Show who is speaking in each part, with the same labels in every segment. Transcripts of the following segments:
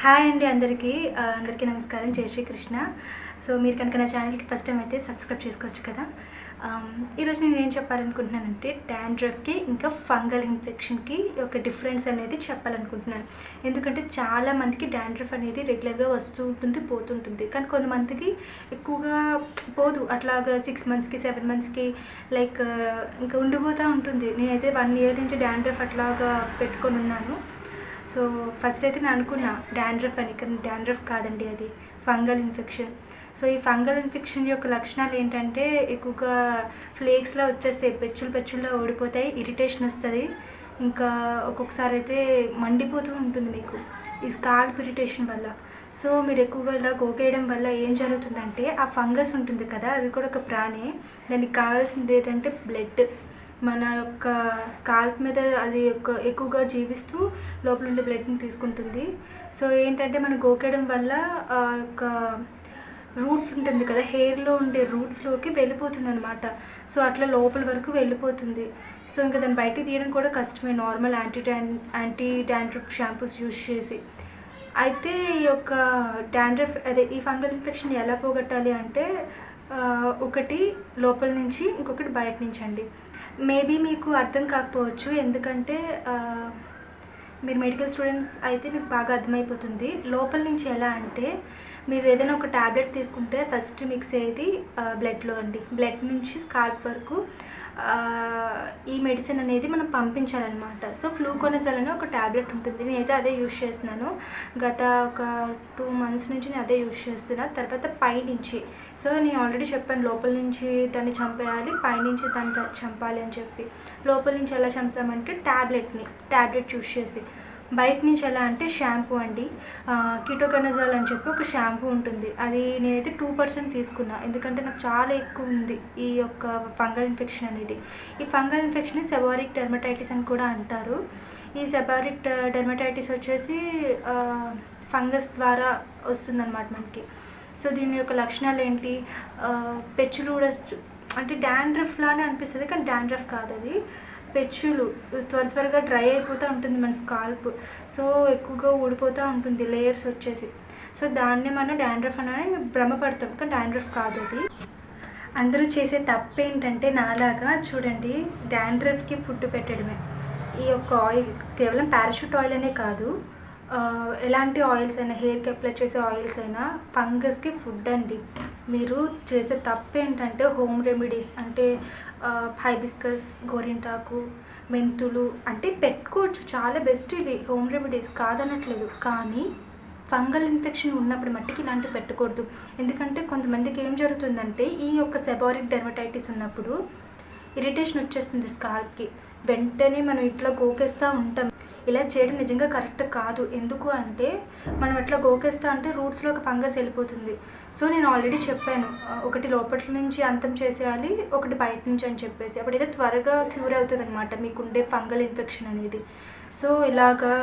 Speaker 1: Hi అండి అందరికీ నమస్కారం. జై శ్రీకృష్ణ. సో మీరు కనుక నా ఛానల్కి ఫస్ట్ టైం అయితే సబ్స్క్రైబ్ చేసుకోవచ్చు కదా. ఈరోజు నేను ఏం చెప్పాలనుకుంటున్నానంటే డాండ్రఫ్కి ఇంకా ఫంగల్ ఇన్ఫెక్షన్కి ఒక డిఫరెన్స్ అనేది చెప్పాలనుకుంటున్నాను. ఎందుకంటే చాలామందికి డాండ్రఫ్ అనేది రెగ్యులర్గా వస్తూ ఉంటుంది, పోతుంటుంది. కానీ కొంతమందికి ఎక్కువగా పోదు, అట్లాగా 6 మంత్స్కి 7 మంత్స్కి లైక్ ఇంకా ఉండిపోతూ ఉంటుంది. నేనైతే 1 ఇయర్ నుంచి డాండ్రఫ్ అట్లాగా పెట్టుకొని ఉన్నాను. సో ఫస్ట్ అయితే నేను అనుకున్నా డాండ్రఫ్ అని, కానీ డాండ్రఫ్ కాదండి, అది ఫంగల్ ఇన్ఫెక్షన్. సో ఈ ఫంగల్ ఇన్ఫెక్షన్ యొక్క లక్షణాలు ఏంటంటే ఎక్కువగా ఫ్లేక్స్లా వచ్చేస్తాయి, పెచ్చులుగా ఓడిపోతాయి, ఇరిటేషన్ వస్తుంది, ఇంకా ఒక్కొక్కసారి అయితే మండిపోతూ ఉంటుంది మీకు ఈ స్కాల్ప్ ఇరిటేషన్ వల్ల. సో మీరు ఎక్కువగా ఇలా గోకేయడం వల్ల ఏం జరుగుతుందంటే ఆ ఫంగస్ ఉంటుంది కదా, అది కూడా ఒక ప్రాణి. దానికి కావాల్సింది ఏంటంటే బ్లడ్. మన యొక్క స్కాల్ప్ మీద అది ఎక్కువగా జీవిస్తూ లోపల ఉండే బ్లడ్ని తీసుకుంటుంది. సో ఏంటంటే మనం గోకేయడం వల్ల ఆ యొక్క రూట్స్ ఉంటుంది కదా, హెయిర్లో ఉండే రూట్స్లోకి వెళ్ళిపోతుంది అనమాట. సో అట్లా లోపల వరకు వెళ్ళిపోతుంది. సో ఇంకా దాన్ని బయటికి తీయడం కూడా కష్టమే, normal anti dandruff shampoos use చేసి. అయితే ఈ యొక్క డాండ్రఫ్ ఈ ఫంగల్ ఇన్ఫెక్షన్ ఎలా పోగొట్టాలి అంటే ఒకటి లోపల నుంచి, ఇంకొకటి బయట నుంచి అండి. మేబీ మీకు అర్థం కాకపోవచ్చు, ఎందుకంటే మీరు మెడికల్ స్టూడెంట్స్ అయితే మీకు బాగా అర్థమైపోతుంది. లోపల నుంచి ఎలా అంటే మీరు ఏదైనా ఒక ట్యాబ్లెట్ తీసుకుంటే ఫస్ట్ మిక్స్ అయ్యేది బ్లడ్లో అండి. బ్లడ్ నుంచి స్కాల్ప్ వరకు ఈ మెడిసిన్ అనేది మనం పంపించాలన్నమాట. సో ఫ్లూకోనజల్ అని ఒక ట్యాబ్లెట్ ఉంటుంది, నేనైతే అదే యూజ్ చేస్తున్నాను. గత ఒక 2 మంత్స్ నుంచి నేను అదే యూజ్ చేస్తున్నాను. తర్వాత పైనుంచి, సో నేను ఆల్రెడీ చెప్పాను లోపల నుంచి దాన్ని చంపేయాలి, పైనుంచి దాన్ని చంపాలి అని చెప్పి. లోపల నుంచి ఎలా చంపుతామంటే ట్యాబ్లెట్ యూజ్ చేసి. బయట నుంచి ఎలా అంటే షాంపూ అండి. కీటోకనజాల్ అని చెప్పి ఒక షాంపూ ఉంటుంది, అది నేనైతే 2% తీసుకున్నా, ఎందుకంటే నాకు చాలా ఎక్కువ ఉంది ఈ యొక్క ఫంగల్ ఇన్ఫెక్షన్ అనేది. ఈ ఫంగల్ ఇన్ఫెక్షన్ సెబారిక్ డెర్మటైటిస్ అని కూడా అంటారు. ఈ సెబారిక్ డెర్మటైటిస్ వచ్చేసి ఫంగస్ ద్వారా వస్తుందన్నమాట మనకి. సో దీని యొక్క లక్షణాలు ఏంటి, పెచ్చులు కూడా అంటే డాండ్రఫ్ లానే అనిపిస్తుంది, కానీ డాండ్రఫ్ కాదు, అది పెచ్చులు త్వరగా డ్రై అయిపోతూ ఉంటుంది మన స్కాల్ప్. సో ఎక్కువగా ఊడిపోతూ ఉంటుంది లేయర్స్ వచ్చేసి. సో దాన్ని మనం డాండ్రఫ్ అని భ్రమపడతాం, కానీ డాండ్రఫ్ కాదు అది. అందరూ చేసే తప్పు ఏంటంటే నాలాగా చూడండి, డాండ్రఫ్కి ఫుడ్ పెట్టడమే. ఈ యొక్క ఆయిల్ కేవలం పారాషూట్ ఆయిల్ అనే కాదు, ఎలాంటి ఆయిల్స్ అయినా, హెయిర్కి అప్లై చేసే ఆయిల్స్ అయినా ఫంగస్కి ఫుడ్ అండి. మీరు చేసే తప్పు ఏంటంటే హోమ్ రెమెడీస్ అంటే హైబిస్కస్, గోరింటాకు, మెంతులు అంటే పెట్టుకోవచ్చు, చాలా బెస్ట్ ఇవి హోమ్ రెమెడీస్, కాదనట్లేదు. కానీ ఫంగల్ ఇన్ఫెక్షన్ ఉన్నప్పుడు మట్టికి ఇలాంటివి పెట్టకూడదు. ఎందుకంటే కొంతమందికి ఏం జరుగుతుందంటే ఈ యొక్క సెబారిక్ డెర్మటైటిస్ ఉన్నప్పుడు ఇరిటేషన్ వచ్చేస్తుంది స్కాల్ప్కి, వెంటనే మనం ఇట్లా గోకేస్తూ ఉంటాం. ఇలా చేయడం నిజంగా కరెక్ట్ కాదు. ఎందుకు అంటే మనం అట్లా గోకేస్తా అంటే రూట్స్లోకి ఫంగస్ వెళ్ళిపోతుంది. సో నేను ఆల్రెడీ చెప్పాను, ఒకటి లోపల నుంచి అంతం చేసేయాలి, ఒకటి బయట నుంచి అని చెప్పేసి. అప్పుడైతే త్వరగా క్యూర్ అవుతుంది అనమాట మీకుండే ఫంగల్ ఇన్ఫెక్షన్ అనేది. సో ఇలాగా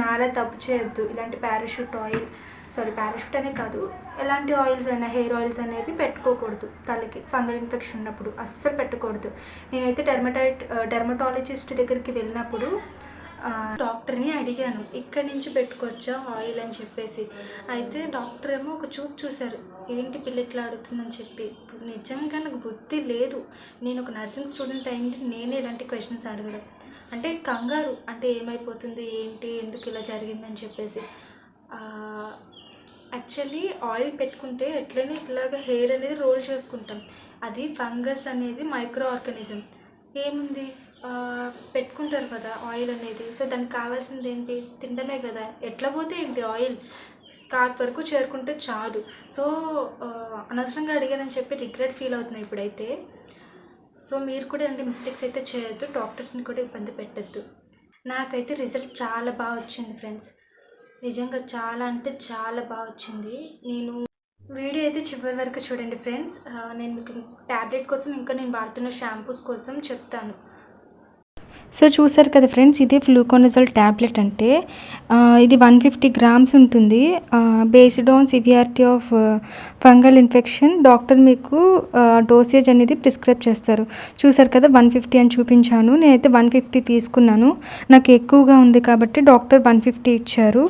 Speaker 1: నాలా తప్పు చేయొద్దు. ఇలాంటి పారాషూట్ అనే కాదు, ఎలాంటి ఆయిల్స్ అయినా, హెయిర్ ఆయిల్స్ అనేవి పెట్టుకోకూడదు తలకి ఫంగల్ ఇన్ఫెక్షన్ ఉన్నప్పుడు, అస్సలు పెట్టకూడదు. నేనైతే డెర్మటాలజిస్ట్ దగ్గరికి వెళ్ళినప్పుడు డాక్టర్ని అడిగాను, ఇక్కడి నుంచి పెట్టుకోవచ్చా ఆయిల్ అని చెప్పేసి. అయితే డాక్టర్ ఏమో ఒక చూపు చూశారు, ఏంటి పిల్ల ఇట్లా అడుగుతుందని చెప్పి. నిజంగా నాకు బుద్ధి లేదు, నేను ఒక నర్సింగ్ స్టూడెంట్ అయింది, నేనే ఇలాంటి క్వశ్చన్స్ అడగడం అంటే కంగారు, అంటే ఏమైపోతుంది ఏంటి, ఎందుకు ఇలా జరిగిందని చెప్పేసి. యాక్చువల్లీ ఆయిల్ పెట్టుకుంటే ఎట్లయినా ఇట్లాగా హెయిర్ అనేది రోల్ చేసుకుంటాం. అది ఫంగస్ అనేది మైక్రో ఆర్గానిజం, ఏముంది పెట్టుకుంటారు కదా ఆయిల్ అనేది. సో దానికి కావాల్సింది ఏంటి, తినడమే కదా. ఎట్లా పోతే ఏంటి, ఆయిల్ స్కాల్ప్ వరకు చేరుకుంటే చాలు. సో అనవసరంగా అడిగానని చెప్పి రిగ్రెట్ ఫీల్ అవుతున్నాయి ఇప్పుడైతే. సో మీరు కూడా ఇలాంటి మిస్టేక్స్ అయితే చేయొద్దు, డాక్టర్స్ని కూడా ఇబ్బంది పెట్టద్దు. నాకైతే రిజల్ట్ చాలా బాగా వచ్చింది ఫ్రెండ్స్, నిజంగా చాలా అంటే చాలా బాగా వచ్చింది. నేను వీడియో అయితే చివరి వరకు చూడండి ఫ్రెండ్స్. నేను మీకు ట్యాబ్లెట్ కోసం, ఇంకా నేను వాడుతున్న షాంపూస్ కోసం చెప్తాను.
Speaker 2: సో చూసారు కదా ఫ్రెండ్స్, ఇది ఫ్లూకోనజోల్ ట్యాబ్లెట్ అంటే ఇది 150 grams ఉంటుంది. Based on severity of fungal infection doctor మీకు డోసేజ్ అనేది ప్రిస్క్రైబ్ చేస్తారు. చూసారు కదా 150 అని చూపించాను, నేనైతే 150 తీసుకున్నాను. నాకు ఎక్కువగా ఉంది కాబట్టి డాక్టర్ 150 ఇచ్చారు.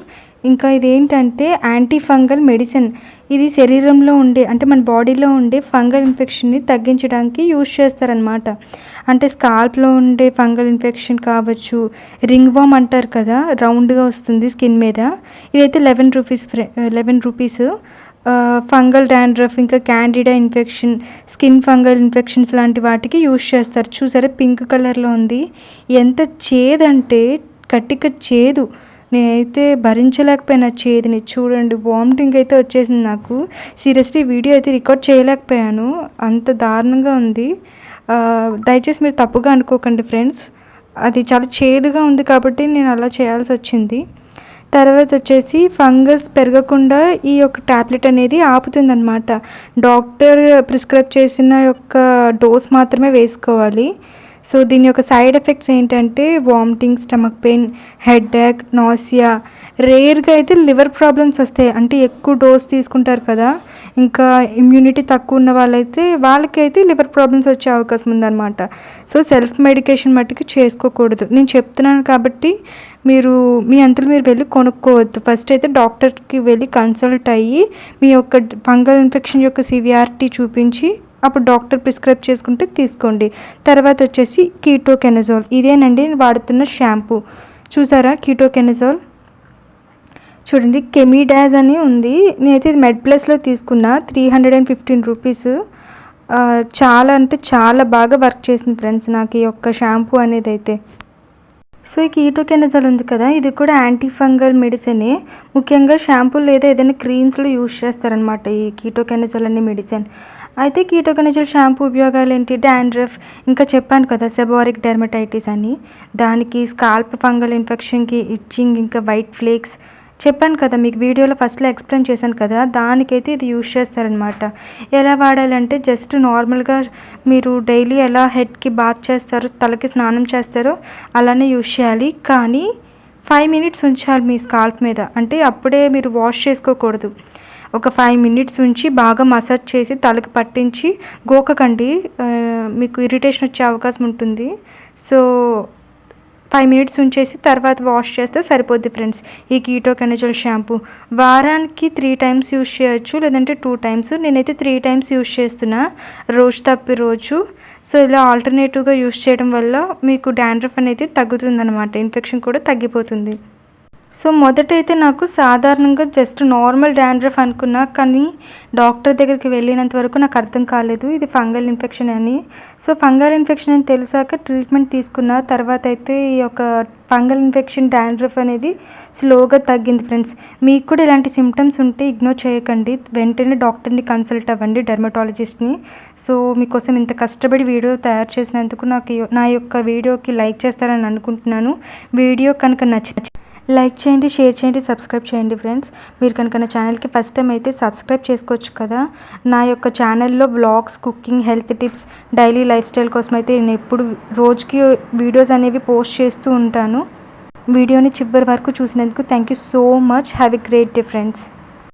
Speaker 2: ఇంకా ఇదేంటంటే యాంటీ ఫంగల్ మెడిసిన్. ఇది శరీరంలో ఉండే అంటే మన బాడీలో ఉండే ఫంగల్ ఇన్ఫెక్షన్ని తగ్గించడానికి యూజ్ చేస్తారనమాట. అంటే స్కాల్ప్లో ఉండే ఫంగల్ ఇన్ఫెక్షన్ కావచ్చు, రింగ్ వామ్ అంటారు కదా, రౌండ్గా వస్తుంది స్కిన్ మీద, ఇదైతే 11 రూపీస్. ఫంగల్ డాండ్రఫ్ ఇంకా Candida infection, skin fungal infections లాంటి వాటికి యూజ్ చేస్తారు. చూసారా పింక్ కలర్లో ఉంది. ఎంత చేదంటే కట్టిక చేదు, నేనైతే భరించలేకపోయినా చేదుని. చూడండి వామిటింగ్ అయితే వచ్చేసింది నాకు. సీరియస్లీ వీడియో అయితే రికార్డ్ చేయలేకపోయాను, అంత దారుణంగా ఉంది. దయచేసి మీరు తప్పుగా అనుకోకండి ఫ్రెండ్స్, అది చాలా చేదుగా ఉంది కాబట్టి నేను అలా చేయాల్సి వచ్చింది. తర్వాత వచ్చేసి ఫంగస్ పెరగకుండా ఈ యొక్క ట్యాబ్లెట్ అనేది ఆపుతుందన్నమాట. డాక్టర్ ప్రిస్క్రైబ్ చేసిన యొక్క డోస్ మాత్రమే వేసుకోవాలి. సో దీని యొక్క సైడ్ ఎఫెక్ట్స్ ఏంటంటే vomiting, stomach pain, headache, nausea, రేర్గా అయితే లివర్ ప్రాబ్లమ్స్ వస్తాయి. అంటే ఎక్కువ డోస్ తీసుకుంటారు కదా, ఇంకా ఇమ్యూనిటీ తక్కువ ఉన్న వాళ్ళకైతే లివర్ ప్రాబ్లమ్స్ వచ్చే అవకాశం ఉందన్నమాట. సో సెల్ఫ్ మెడికేషన్ మట్టుకు చేసుకోకూడదు. నేను చెప్తున్నాను కాబట్టి మీరు మీ అంతలో మీరు వెళ్ళి కొనుక్కోవద్దు. ఫస్ట్ అయితే డాక్టర్కి వెళ్ళి కన్సల్ట్ అయ్యి మీ యొక్క ఫంగల్ ఇన్ఫెక్షన్ యొక్క సివియారిటీ చూపించి అప్పుడు డాక్టర్ ప్రిస్క్రైబ్ చేసుకుంటే తీసుకోండి. తర్వాత వచ్చేసి కీటోకెనజోల్, ఇదేనండి నేను వాడుతున్న షాంపూ. చూసారా కీటోకెనజోల్, చూడండి కెమిడాజ్ అని ఉంది. నేనైతే ఇది మెడ్ ప్లస్లో తీసుకున్నా, 315 రూపీస్. చాలా అంటే చాలా బాగా వర్క్ చేసింది ఫ్రెండ్స్ నాకు ఈ యొక్క షాంపూ అనేది అయితే. సో ఈ కీటోకెనజోల్ ఉంది కదా, ఇది కూడా యాంటీ ఫంగల్ మెడిసినే. ముఖ్యంగా షాంపూ లేదా ఏదైనా క్రీమ్స్లో యూజ్ చేస్తారనమాట ఈ కీటోకెనజోల్ అనే మెడిసిన్. అయితే కీటోకెనజోల్ షాంపూ ఉపయోగాలు ఏంటి? డాండ్రఫ్, ఇంకా చెప్పాను కదా సెబోరిక్ డెర్మటైటిస్ అని, దానికి స్కాల్ప్ ఫంగల్ ఇన్ఫెక్షన్కి, ఇచ్చింగ్, ఇంకా వైట్ ఫ్లేక్స్ చెప్పాను కదా మీకు వీడియోలో ఫస్ట్లో ఎక్స్ప్లెయిన్ చేశాను కదా, దానికైతే ఇది యూజ్ చేస్తారనమాట. ఎలా వాడాలంటే జస్ట్ నార్మల్గా మీరు డైలీ ఎలా హెడ్కి బాత్ చేస్తారో, తలకి స్నానం చేస్తారో అలానే యూజ్ చేయాలి. కానీ 5 మినిట్స్ ఉంచాలి మీ స్కాల్ప్ మీద. అంటే అప్పుడే మీరు వాష్ చేసుకోకూడదు. ఒక 5 మినిట్స్ ఉంచి బాగా మసాజ్ చేసి తలకి పట్టించి గోకకండి, మీకు ఇరిటేషన్ వచ్చే అవకాశం ఉంటుంది. సో 5 మినిట్స్ ఉంచేసి తర్వాత వాష్ చేస్తే సరిపోద్ది ఫ్రెండ్స్. ఈ కీటోకెనజోల్ షాంపూ వారానికి 3 టైమ్స్ యూజ్ చేయొచ్చు, లేదంటే 2 టైమ్స్. నేనైతే 3 టైమ్స్ యూజ్ చేస్తున్నా, రోజు తప్పి రోజు. సో ఇలా ఆల్టర్నేటివ్గా యూజ్ చేయడం వల్ల మీకు డాండ్రఫ్ అనేది తగ్గుతుందన్నమాట, ఇన్ఫెక్షన్ కూడా తగ్గిపోతుంది. సో మొదటైతే నాకు సాధారణంగా జస్ట్ నార్మల్ డాండ్రఫ్ అనుకున్నా, కానీ డాక్టర్ దగ్గరికి వెళ్ళినంత వరకు నాకు అర్థం కాలేదు ఇది ఫంగల్ ఇన్ఫెక్షన్ అని. సో ఫంగల్ ఇన్ఫెక్షన్ అని తెలిసాక ట్రీట్మెంట్ తీసుకున్న తర్వాత అయితే ఈ యొక్క ఫంగల్ ఇన్ఫెక్షన్ డాండ్రఫ్ అనేది స్లోగా తగ్గింది ఫ్రెండ్స్. మీకు కూడా ఇలాంటి సిమ్టమ్స్ ఉంటే ఇగ్నోర్ చేయకండి, వెంటనే డాక్టర్ని కన్సల్ట్ అవ్వండి, డెర్మటాలజిస్ట్ని. సో మీకోసం ఇంత కష్టపడి వీడియో తయారు చేసినందుకు నా యొక్క వీడియోకి లైక్ చేస్తారని అనుకుంటున్నాను. వీడియో కనుక నచ్చితే లైక్ చేయండి, షేర్ చేయండి, సబ్స్క్రైబ్ చేయండి ఫ్రెండ్స్. మీరు కనుక నా ఛానల్కి ఫస్ట్ టైం అయితే సబ్స్క్రైబ్ చేసుకోవచ్చు కదా. నా యొక్క ఛానల్లో vlogs, cooking, health tips, daily life style కోసం అయితే నేను ఎప్పుడు రోజుకి వీడియోస్ అనేవి పోస్ట్ చేస్తూ ఉంటాను. వీడియోని చివరి వరకు చూసినందుకు thank you so much. Have a great day friends.